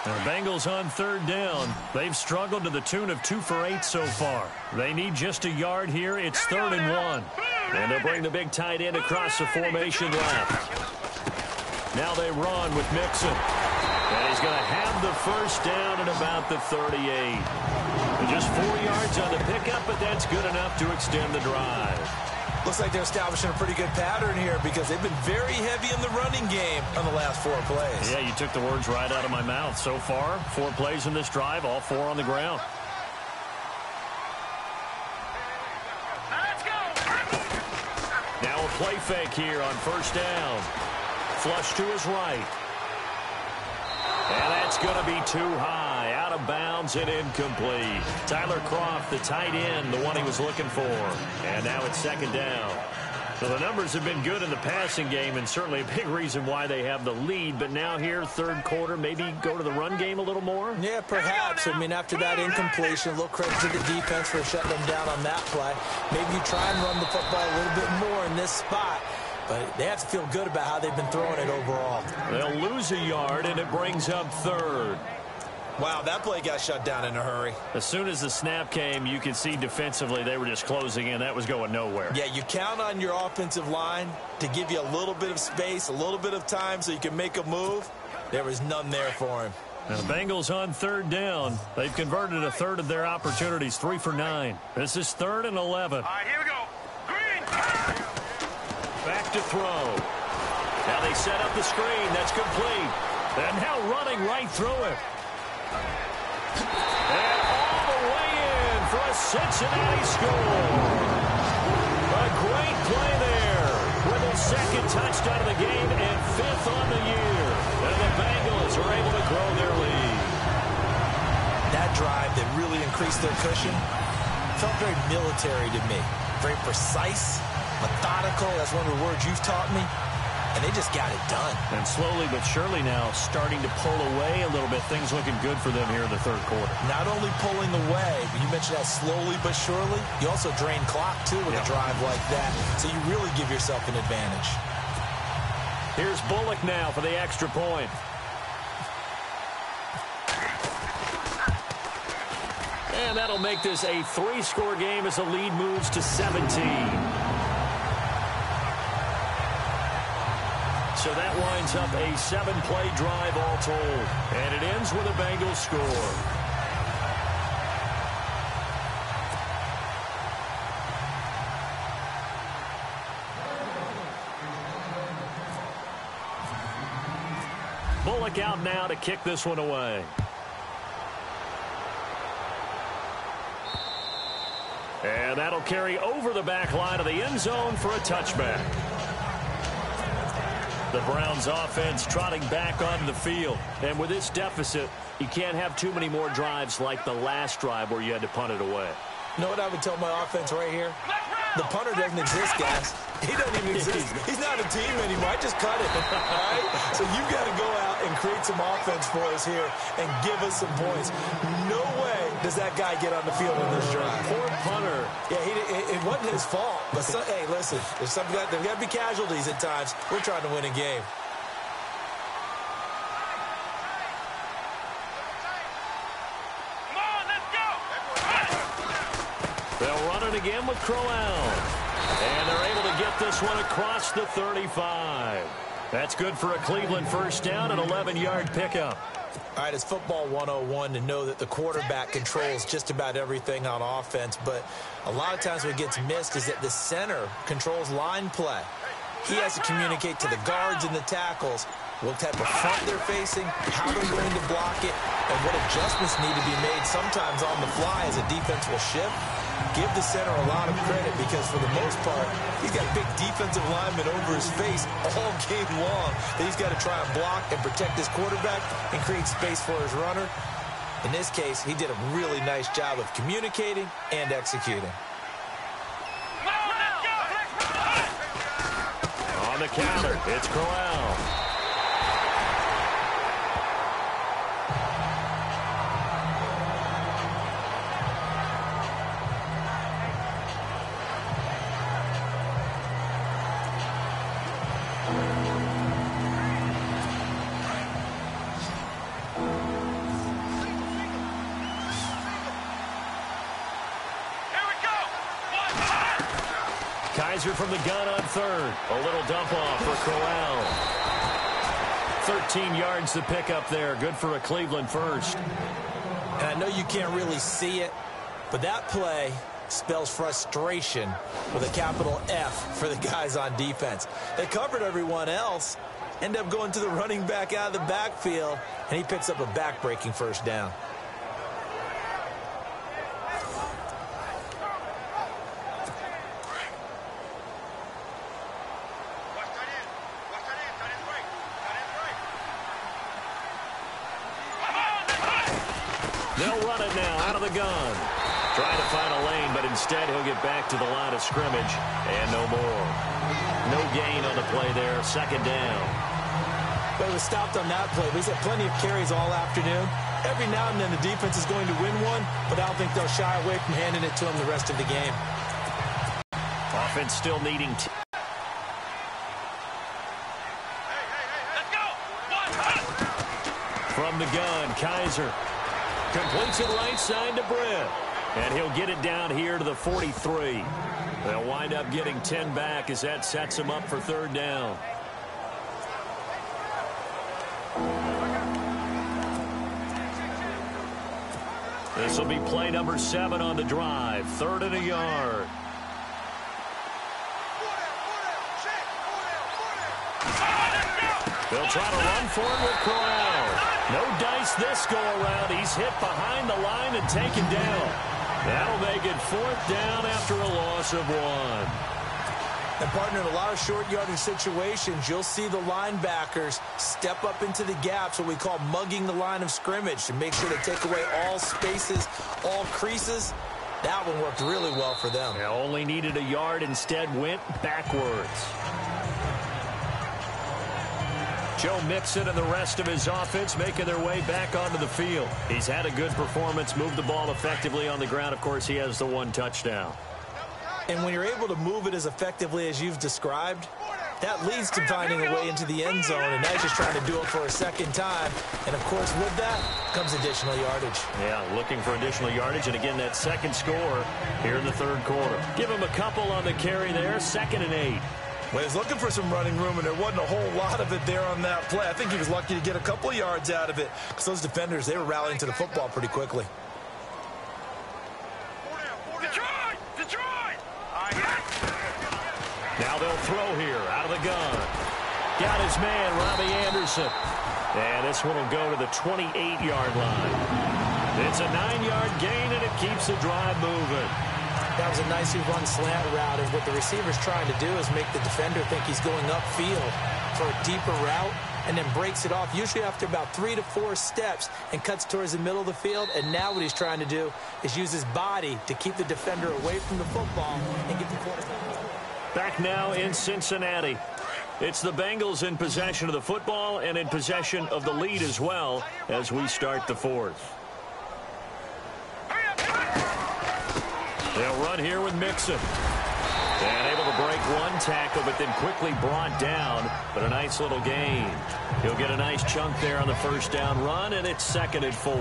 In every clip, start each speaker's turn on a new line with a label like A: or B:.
A: The Bengals on third down. They've struggled to the tune of 2 for 8 so far. They need just a yard here. It's 3rd and 1. And they'll bring the big tight end across the formation left. Now they run with Mixon. And he's going to have the first down at about the 38. Just 4 yards on the pickup, but that's good enough to extend the drive.
B: Looks like they're establishing a pretty good pattern here because they've been very heavy in the running game on the last 4 plays.
A: Yeah, you took the words right out of my mouth. So far, 4 plays in this drive, all 4 on the ground. Now a play fake here on first down. Flush to his right. And that's going to be too high. Out of bounds and incomplete. Tyler Kroft, the tight end, the one he was looking for. And now it's 2nd down. So the numbers have been good in the passing game and certainly a big reason why they have the lead. But now here, 3rd quarter, maybe go to the run game a little more?
B: Yeah, perhaps. I mean, after that incompletion, a little credit to the defense for shutting them down on that play. Maybe you try and run the football a little bit more in this spot. But they have to feel good about how they've been throwing it overall.
A: They'll lose a yard, and it brings up 3rd.
B: Wow, that play got shut down in a hurry.
A: As soon as the snap came, you could see defensively they were just closing in. That was going nowhere.
B: Yeah, you count on your offensive line to give you a little bit of space, a little bit of time so you can make a move. There was none there for him.
A: Now the Bengals on 3rd down. They've converted a 1/3 of their opportunities, 3 for 9. This is 3rd and 11.
C: All right, here we go. Green.
A: Back to throw. Now they set up the screen. That's complete. And now running right through it. And all the way in for a Cincinnati score. A great play there with a 2nd touchdown of the game and 5th on the year. And the Bengals are able to grow their lead.
B: That drive that really increased their cushion felt very military to me. Very precise. Methodical, that's one of the words you've taught me, and they just got it done.
A: And slowly but surely now starting to pull away a little bit. Things looking good for them here in the 3rd quarter.
B: Not only pulling away, but you mentioned that slowly but surely, you also drain clock, too, with a drive like that, so you really give yourself an advantage.
A: Here's Bullock now for the extra point. And that'll make this a 3-score game as the lead moves to 17. So that winds up a 7-play drive all told. And it ends with a Bengals score. Bullock out now to kick this one away. And that'll carry over the back line of the end zone for a touchback. The Browns offense trotting back onto the field. And with this deficit, you can't have too many more drives like the last drive where you had to punt it away.
B: You know what I would tell my offense right here? The punter doesn't exist, guys. He doesn't even exist. He's not a team anymore. I just cut it. All right? So you've got to go out and create some offense for us here and give us some points. No way does that guy get on the field in this drive.
A: Poor punter.
B: Yeah, it wasn't his fault. But, hey, listen, there's got to be casualties at times. We're trying to win a game.
A: They'll run it again with Crowell. And they're able to get this one across the 35. That's good for a Cleveland first down, an 11-yard pickup.
B: All right, it's football 101 to know that the quarterback controls just about everything on offense, but a lot of times what gets missed is that the center controls line play. He has to communicate to the guards and the tackles what type of front they're facing, how they're going to block it, and what adjustments need to be made sometimes on the fly as a defense will shift. Give the center a lot of credit because for the most part, he's got big defensive linemen over his face all game long that he's got to try and block and protect his quarterback and create space for his runner. In this case, he did a really nice job of communicating and executing.
A: On the counter, it's Crowell. Kaiser from the gun on third. A little dump off for Corral. 13 yards to pick up there. Good for a Cleveland first.
B: And I know you can't really see it, but that play spells frustration with a capital F for the guys on defense. They covered everyone else, end up going to the running back out of the backfield, and he picks up a back-breaking first down.
A: They'll run it now out of the gun. Trying to find a lane, but instead he'll get back to the line of scrimmage. And no more. No gain on the play there. Second down.
B: But it was stopped on that play. But he's had plenty of carries all afternoon. Every now and then the defense is going to win one, but I don't think they'll shy away from handing it to him the rest of the game.
A: Offense still needing
C: Let's go!
A: from the gun. Kaiser completes it right side to Britt. And he'll get it down here to the 43. They'll wind up getting 10 back as that sets him up for third down. This will be play number 7 on the drive. 3rd and a yard. They'll try to run for it with Corral. No dice this go-around. He's hit behind the line and taken down. That'll make it 4th down after a loss of 1.
B: And, partner, in a lot of short yardage situations, you'll see the linebackers step up into the gaps, what we call mugging the line of scrimmage, to make sure to take away all spaces, all creases. That one worked really well for them.
A: They only needed a yard, instead went backwards. Joe Mixon and the rest of his offense making their way back onto the field. He's had a good performance, moved the ball effectively on the ground. Of course, he has the 1 touchdown.
B: And when you're able to move it as effectively as you've described, that leads to finding a way into the end zone, and now he's just trying to do it for a second time. And, of course, with that comes additional yardage.
A: Yeah, looking for additional yardage, and again, that second score here in the 3rd quarter. Give him a couple on the carry there, 2nd and 8.
B: Well, he was looking for some running room, and there wasn't a whole lot of it there on that play. I think he was lucky to get a couple of yards out of it, because those defenders, they were rallying to the football pretty quickly.
C: Detroit! Detroit!
A: Now they'll throw here out of the gun. Got his man, Robbie Anderson. And this one will go to the 28-yard line. It's a 9-yard gain, and it keeps the drive moving.
B: That was a nicely run slant route, and what the receiver's trying to do is make the defender think he's going upfield for a deeper route, and then breaks it off, usually after about 3 to 4 steps, and cuts towards the middle of the field. And now what he's trying to do is use his body to keep the defender away from the football and get the quarterback.
A: Back now in Cincinnati. It's the Bengals in possession of the football and in possession of the lead as well as we start the 4th. They'll run here with Mixon. And able to break 1 tackle, but then quickly brought down. But a nice little gain. He'll get a nice chunk there on the 1st down run, and it's 2nd and 4.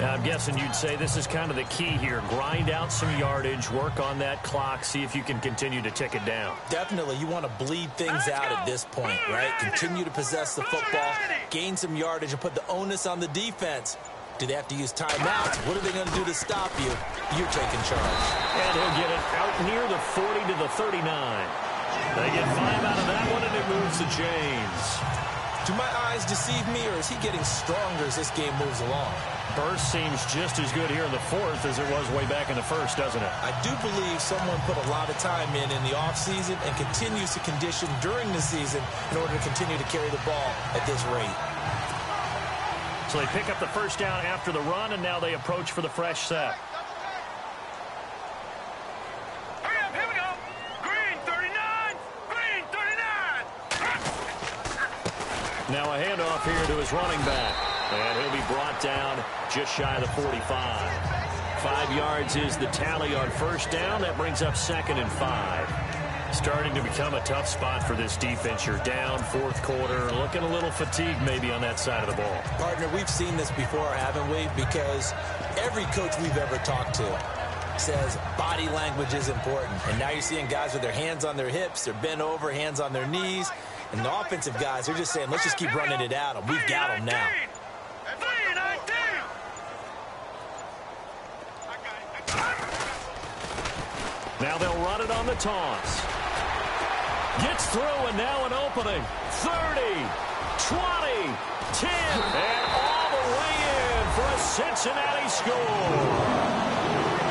A: Now, I'm guessing you'd say this is kind of the key here. Grind out some yardage, work on that clock, see if you can continue to tick it down.
B: Definitely, you want to bleed things out at this point, right? Continue to possess the football, gain some yardage, and put the onus on the defense. Do they have to use timeouts? What are they going to do to stop you? You're taking charge.
A: And he'll get it out near the 40 to the 39. They get 5 out of that one, and it moves to James.
B: Do my eyes deceive me, or is he getting stronger as this game moves along?
A: Burst seems just as good here in the 4th as it was way back in the 1st, doesn't it?
B: I do believe someone put a lot of time in the offseason and continues to condition during the season in order to continue to carry the ball at this rate.
A: So they pick up the 1st down after the run, and now they approach for the fresh set.
C: Hurry up, here we go! Green 39! Green 39!
A: Now a handoff here to his running back. And he'll be brought down just shy of the 45. 5 yards is the tally on 1st down. That brings up 2nd and 5. Starting to become a tough spot for this defense. You're down 4th quarter, looking a little fatigued maybe on that side of the ball.
B: Partner, we've seen this before, haven't we? Because every coach we've ever talked to says body language is important. And now you're seeing guys with their hands on their hips, they're bent over, hands on their knees. And the offensive guys, they're just saying, let's just keep running it at them. We've got them now.
A: Now they'll run it on the toss. Gets through, and now an opening. 30, 20, 10, and all the way in for a Cincinnati score.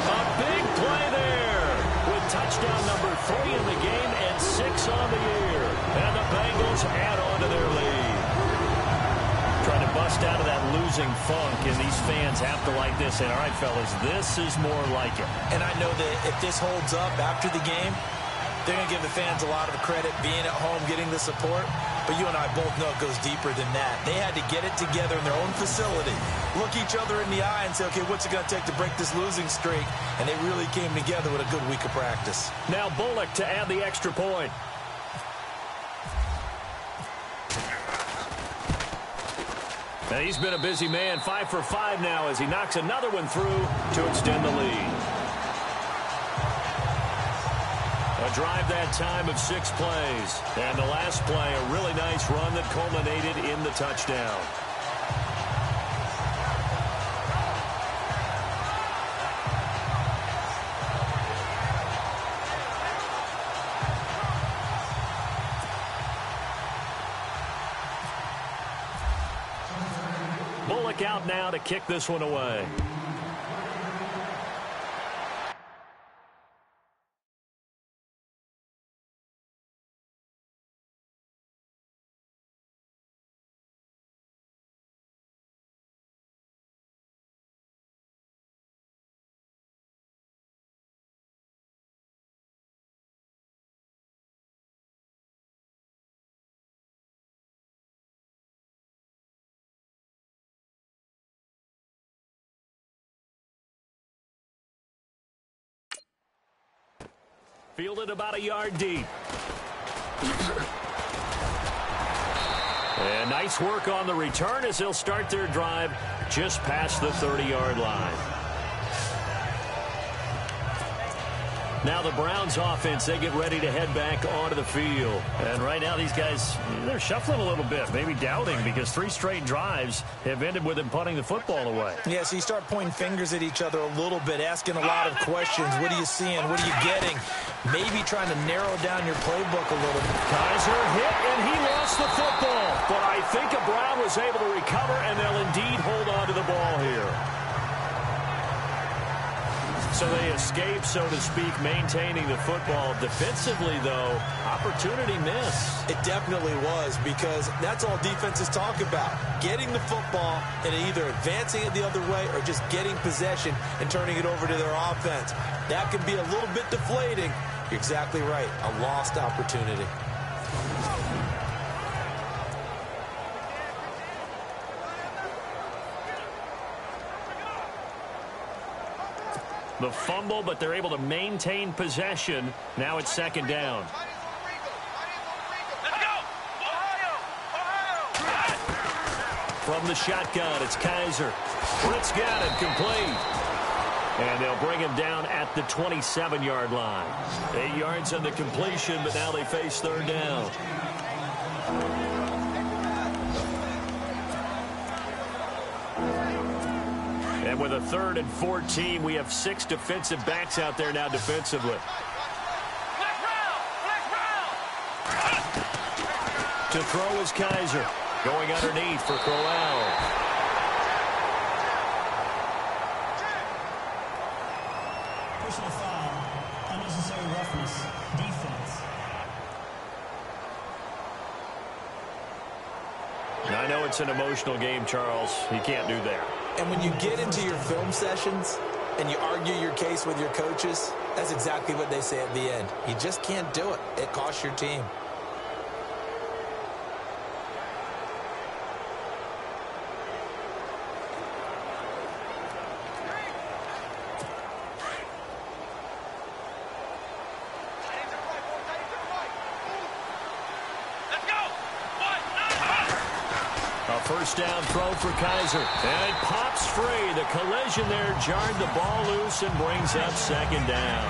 A: A big play there with touchdown number 3 in the game and 6 on the year. And the Bengals add on to their lead. Trying to bust out of that losing funk, and these fans have to like this. And all right, fellas, this is more like it.
B: And I know that if this holds up after the game, they're going to give the fans a lot of credit being at home, getting the support. But you and I both know it goes deeper than that. They had to get it together in their own facility, look each other in the eye and say, okay, what's it going to take to break this losing streak? And they really came together with a good week of practice.
A: Now Bullock to add the extra point. Now he's been a busy man, 5 for 5 now as he knocks another one through to extend the lead. A drive that time of 6 plays. And the last play, a really nice run that culminated in the touchdown. Bullock out now to kick this one away. Fielded about a yard deep. And nice work on the return as they'll start their drive just past the 30-yard line. Now the Browns offense, they get ready to head back onto the field. And right now these guys, they're shuffling a little bit, maybe doubting, because 3 straight drives have ended with them punting the football away.
B: Yeah, so you start pointing fingers at each other a little bit, asking a lot of questions. What are you seeing? What are you getting? Maybe trying to narrow down your playbook a little bit.
A: Kaiser hit, and he lost the football. But I think a Brown was able to recover, and they'll indeed hold on to the ball here. So they escape, so to speak, maintaining the football. Defensively, though, opportunity miss.
B: It definitely was, because that's all defenses talk about. Getting the football and either advancing it the other way or just getting possession and turning it over to their offense. That can be a little bit deflating. You're exactly right. A lost opportunity.
A: The fumble, but they're able to maintain possession. Now it's 2nd down.
C: Let's go! Ohio!
A: From the shotgun, it's Kaiser. Britt's got it, complete. And they'll bring him down at the 27-yard line. 8 yards on the completion, but now they face 3rd down. And with a 3rd and 14, we have 6 defensive backs out there now defensively. To throw is Kaiser. Going underneath for Crowell.
D: Personal foul, unnecessary roughness, defense.
A: I know it's an emotional game, Charles. You can't do that.
B: And when you get into your film sessions and you argue your case with your coaches, that's exactly what they say at the end. You just can't do it. It costs your team.
A: first down throw for Kaiser. And it pops free. The collision there jarred the ball loose and brings up second down.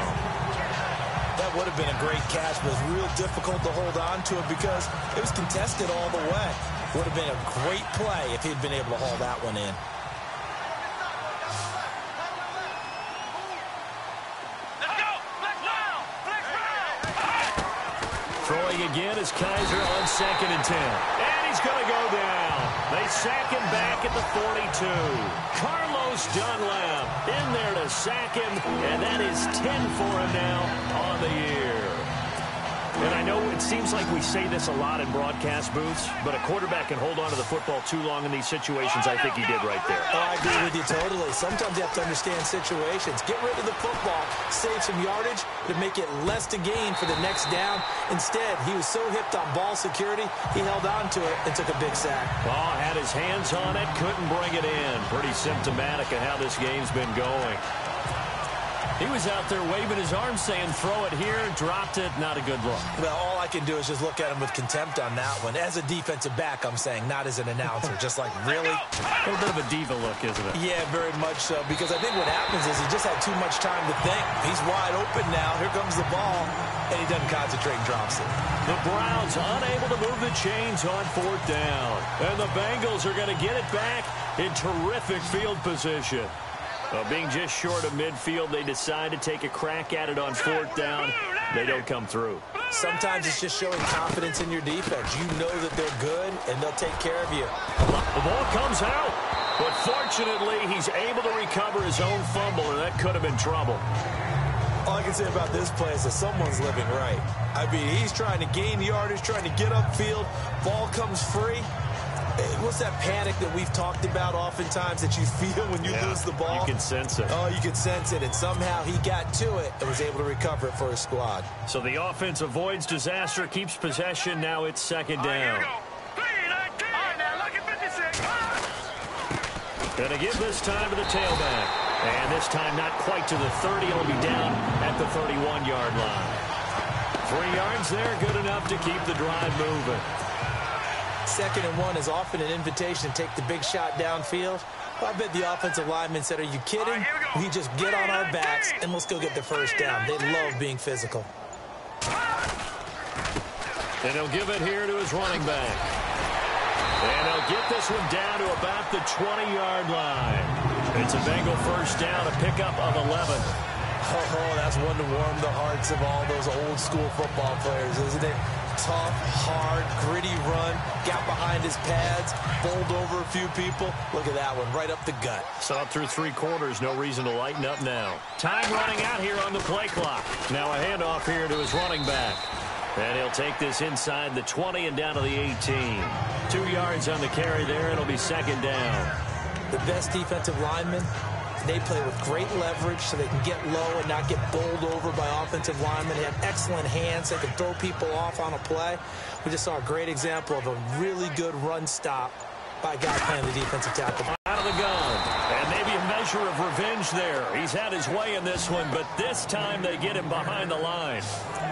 B: That would have been a great catch, but it was real difficult to hold on to it because it was contested all the way. Would have been a great play if he'd been able to haul that one in.
A: Throwing again is Kaiser on 2nd and 10. And he's going to go down. They sack him back at the 42. Carlos Dunlap in there to sack him, and that is 10 for him now on the year. And I know it seems like we say this a lot in broadcast booths, but a quarterback can hold on to the football too long in these situations. I think he did right there.
B: Oh, I agree with you totally. Sometimes you have to understand situations. Get rid of the football, save some yardage to make it less to gain for the next down. Instead, he was so hipped on ball security, he held on to it and took a big sack.
A: Oh, had his hands on it, couldn't bring it in. Pretty symptomatic of how this game's been going. He was out there waving his arms saying, throw it here, dropped it, not a good look.
B: Well, all I can do is just look at him with contempt on that one. As a defensive back, I'm saying, not as an announcer. Just like, really?
A: A little bit of a diva look, isn't it?
B: Yeah, very much so, because I think what happens is he just had too much time to think. He's wide open now. Here comes the ball, and he doesn't concentrate and drops it.
A: The Browns unable to move the chains on 4th down. And the Bengals are going to get it back in terrific field position. Being just short of midfield, they decide to take a crack at it on 4th down. They don't come through.
B: Sometimes it's just showing confidence in your defense. You know that they're good, and they'll take care of you.
A: The ball comes out, but fortunately, he's able to recover his own fumble, and that could have been trouble.
B: All I can say about this play is that someone's living right. I mean, he's trying to gain yardage, trying to get upfield. Ball comes free. What's that panic that we've talked about oftentimes that you feel when you lose the ball?
A: You can sense it.
B: Oh, you can sense it, and somehow he got to it and was able to recover it for his squad.
A: So the offense avoids disaster, keeps possession. Now it's 2nd down. Gonna give this time to the tailback. And this time not quite to the 30. It'll be down at the 31-yard line. 3 yards there, good enough to keep the drive moving.
B: 2nd and 1 is often an invitation to take the big shot downfield. Well, I bet the offensive lineman said, are you kidding? We just get on our backs and let's go get the first down. They love being physical.
A: And he'll give it here to his running back. And he'll get this one down to about the 20-yard line. It's a Bengal first down, a pickup of 11.
B: Oh, that's one to warm the hearts of all those old-school football players, isn't it? Tough, hard, gritty run, got behind his pads, bowled over a few people. Look at that one, right up the gut.
A: Saw it through 3 quarters, no reason to lighten up now. Time running out here on the play clock. Now a handoff here to his running back. And he'll take this inside the 20 and down to the 18. 2 yards on the carry there, it'll be 2nd down.
B: The best defensive linemen, they play with great leverage so they can get low and not get bowled over by offensive linemen. They have excellent hands. They can throw people off on a play. We just saw a great example of a really good run stop by a guy playing the defensive tackle.
A: Out of the gun. And maybe a measure of revenge there. He's had his way in this one, but this time they get him behind the line.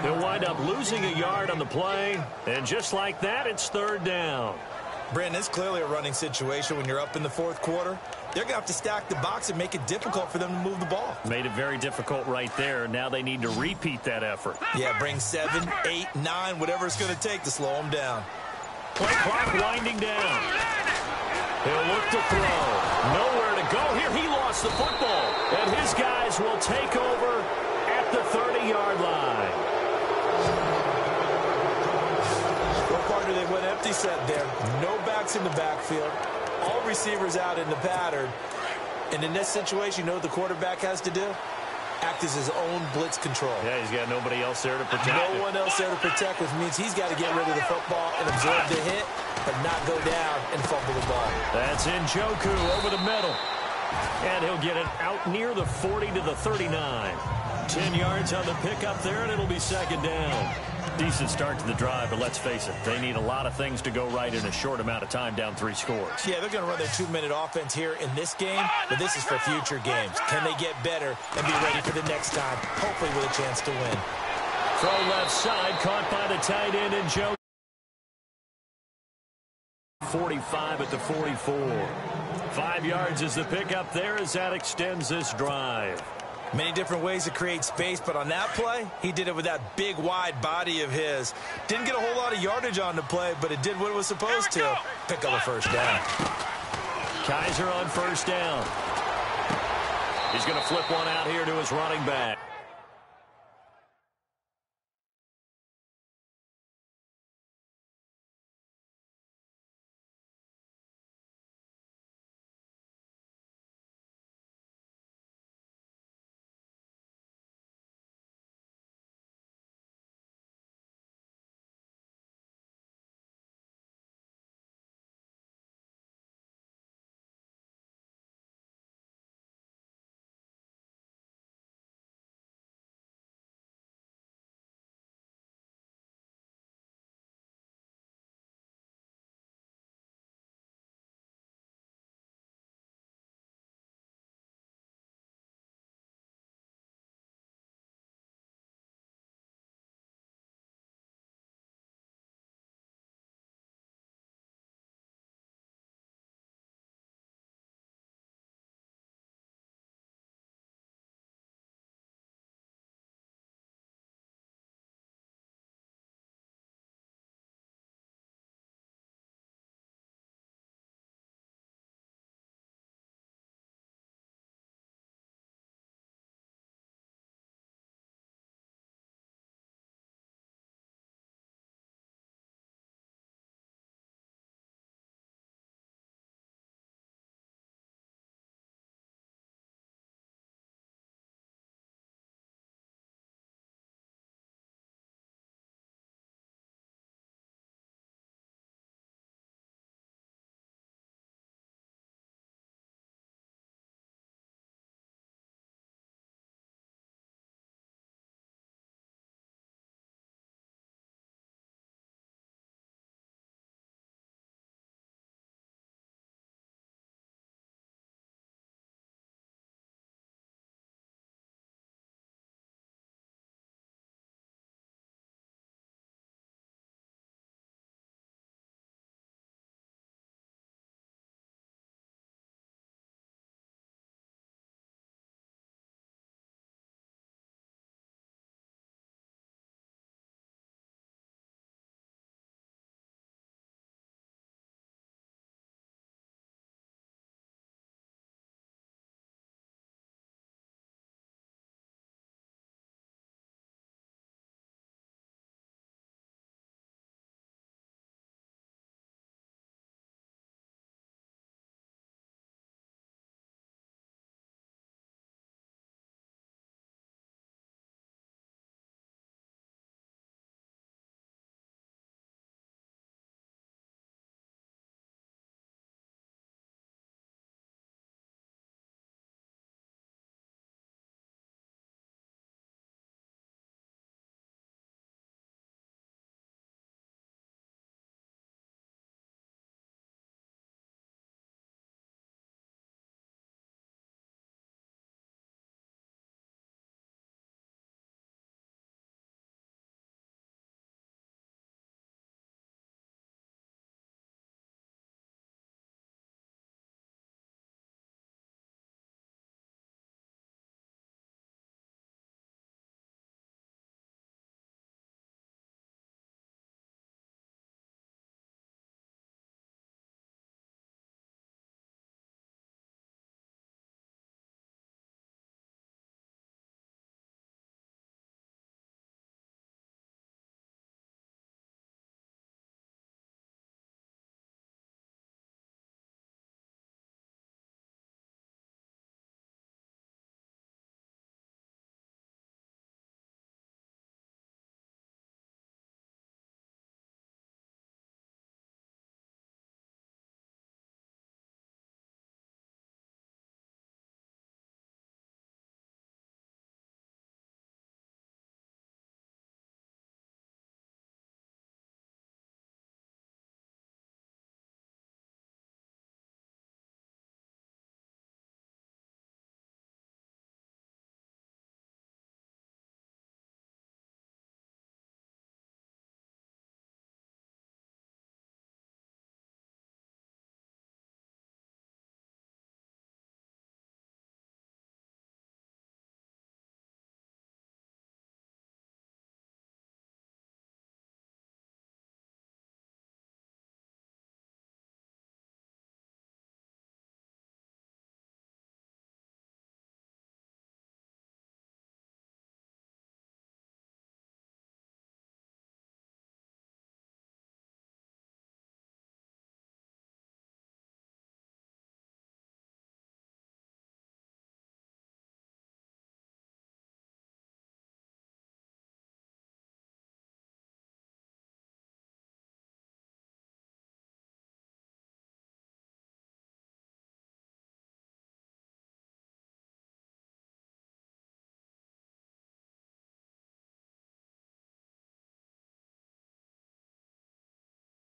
A: He'll wind up losing a yard on the play. And just like that, it's 3rd down.
B: Brandon, it's clearly a running situation when you're up in the 4th quarter. They're going to have to stack the box and make it difficult for them to move the ball.
A: Made it very difficult right there. Now they need to repeat that effort.
B: Yeah, bring 7, 8, 9, whatever it's going to take to slow them down.
A: Play clock winding down. He'll look to throw. Nowhere to go here. He lost the football. And his guys will take over at the 30-yard line.
B: Well, partner, they went empty set there. No backs in the backfield. All receivers out in the pattern. And in this situation, you know what the quarterback has to do? Act as his own blitz control.
A: Yeah, he's got nobody else there to protect
B: No one else there to protect, which means he's got to get rid of the football and absorb the hit, but not go down and fumble the ball.
A: That's Njoku over the middle. And he'll get it out near the 40 to the 39. 10 yards on the pickup there, and it'll be 2nd down. Decent start to the drive, but let's face it, they need a lot of things to go right in a short amount of time, down 3 scores.
B: Yeah, they're going to run their 2-minute offense here in this game, but this is for future games. Can they get better and be ready for the next time, hopefully with a chance to win?
A: Throw left side, caught by the tight end and Joe. 45 at the 44. 5 yards is the pickup there as that extends this drive.
B: Many different ways to create space, but on that play, he did it with that big, wide body of his. Didn't get a whole lot of yardage on the play, but it did what it was supposed to. Pick up a first down.
A: Kaiser on first down. He's going to flip one out here to his running back.